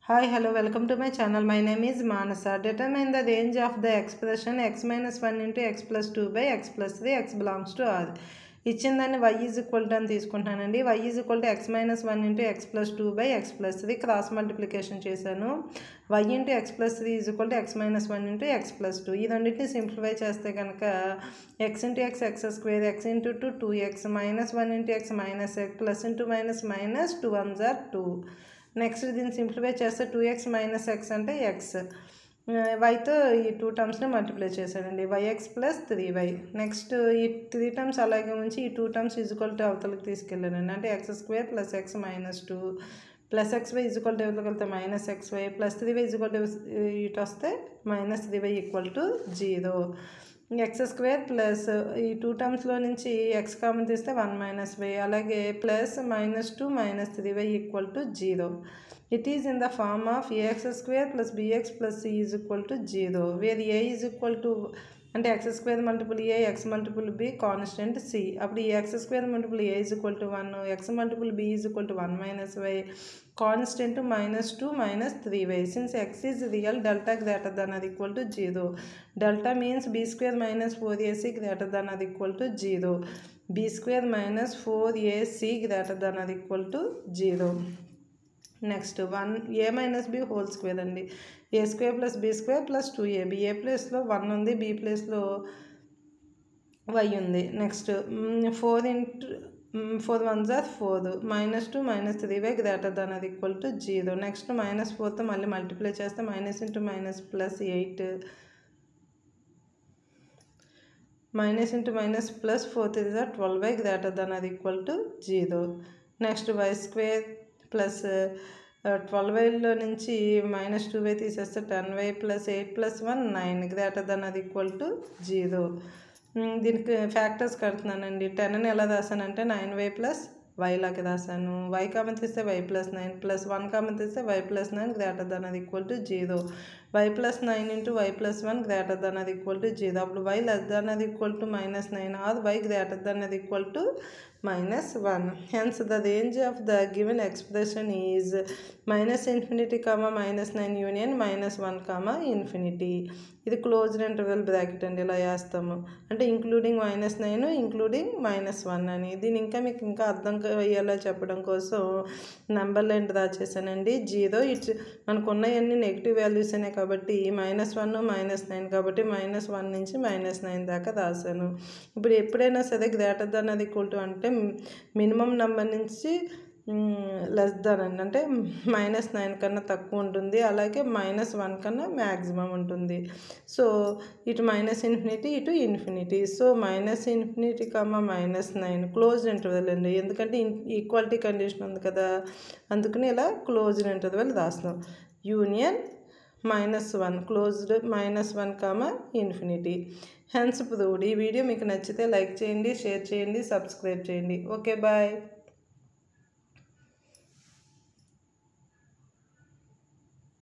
Hi, hello, welcome to my channel. My name is Manasa. Determine the range of the expression x minus 1 into x plus 2 by x plus 3, x belongs to R. ఇచ్చిందని y is equal to అని తీసుకుంటానండి. y is equal to x minus 1 into x plus 2 by x plus 3 cross multiplication చేశాను. y into x plus 3 is equal to x minus 1 into x plus 2. ఈ రెండింటిని simplify చేస్తే కనుక x into x X square, x into 2 2x, minus 1 into x minus x, plus into minus minus 2 1s are 2. Next దీన్ని simplify చేస్తే 2x minus x అంటే x, వైతో ఈ 2 టర్మ్స్ని multiply చేశానండి, yx plus 3y. Next ఈ 3 terms అలాగే ఉంచి ఈ 2 terms equal to అవతలకి తీసుకెళ్ళానండి. అంటే x square plus x minus 2 plus xy equal to అవతలకి వెళ్తే minus xy plus 3y equal to ఇటు వస్తే minus 3y equal to 0. X square plus ఈ 2 టర్మ్స్లో నుంచి ఎక్స్ కామన్ తీస్తే 1 మైనస్ వై, అలాగే plus minus 2 minus 3y equal to 0. It is in the form of a x square plus b x plus c is equal to 0, where a is equal to అంటే x square multiple A, x multiple B, constant C. అప్పుడు ఈ x square multiple A is equal to 1, x multiple B is equal to 1 minus Y, constant minus 2 minus 3y. Since x is real, delta greater than అది equal to 0. Delta means B square minus 4ac greater than అది equal to 0. B square minus 4ac greater than అది equal to 0. Next 1a minus B whole square అండి. A square plus B square plus 2ab, A ప్లేస్లో 1 ఉంది, B ప్లేస్లో y ఉంది. Next 4 into 4 1s are 4, minus 2 minus 3y greater than అది equal to 0. Next minus 4తో మళ్ళీ multiply చేస్తే minus into minus plus 8, minus into minus plus 4 3s are 12y greater than అది equal to 0. Next Y square plus 12yలో నుంచి minus 2y తీసేస్తే 10y plus 8 plus 1 9 greater than అది equal to 0. దీనికి factors కడుతున్నానండి. 10ని ఎలా రాసానంటే 9y ప్లస్ y లాగా రాసాను. y common తీస్తే y ప్లస్ 9 ప్లస్ 1 కామన్ తీస్తే y ప్లస్ 9 గ్రేటర్ దాన్ అది equal to 0. y plus 9 into y plus 1 greater than అది ఈక్వల్ టు 0. అప్పుడు y లెస్ దాన్ అది equal to minus 9 or y greater than అది equal to minus 1. Hence the range of the given expression is minus infinity comma minus 9 union minus 1 comma infinity. ఇది closed interval bracket అండి, ఇలా వేస్తాము. అంటే including minus 9 including minus 1 అని. దీని మీకు ఇంకా అర్థం అయ్యేలా చెప్పడం కోసం నెంబర్ లైన్ డ్రా చేశానండి. 0 ఇట్స్ మనకున్నవన్నీ నెగిటివ్ వాల్యూస్ అనే కాబట్టి మైనస్ 1 మైనస్ 9 కాబట్టి మైనస్ 1 నుంచి మైనస్ 9 దాకా రాశాను. ఇప్పుడు ఎప్పుడైనా సరే గ్రేటర్ దాన్ అది ఈక్వల్ టు అంటే మినిమం నెంబర్ నుంచి లెస్ దాన్ అండి, అంటే మైనస్ 9 కన్నా తక్కువ ఉంటుంది, అలాగే మైనస్ 1 కన్నా మ్యాక్సిమం ఉంటుంది. సో ఇటు మైనస్ ఇన్ఫినిటీ ఇటు infinity. So minus infinity comma minus 9 closed interval అండి, ఎందుకంటే ఈక్వాలిటీ కండిషన్ ఉంది కదా, అందుకని ఇలా క్లోజ్డ్ ఇంటర్వెల్ రాస్తున్నాం. Union minus 1 closed minus 1 comma infinity. Hence proved. ఈ వీడియో మీకు నచ్చితే లైక్ చేయండి, షేర్ చేయండి, సబ్స్క్రైబ్ చేయండి. Okay bye.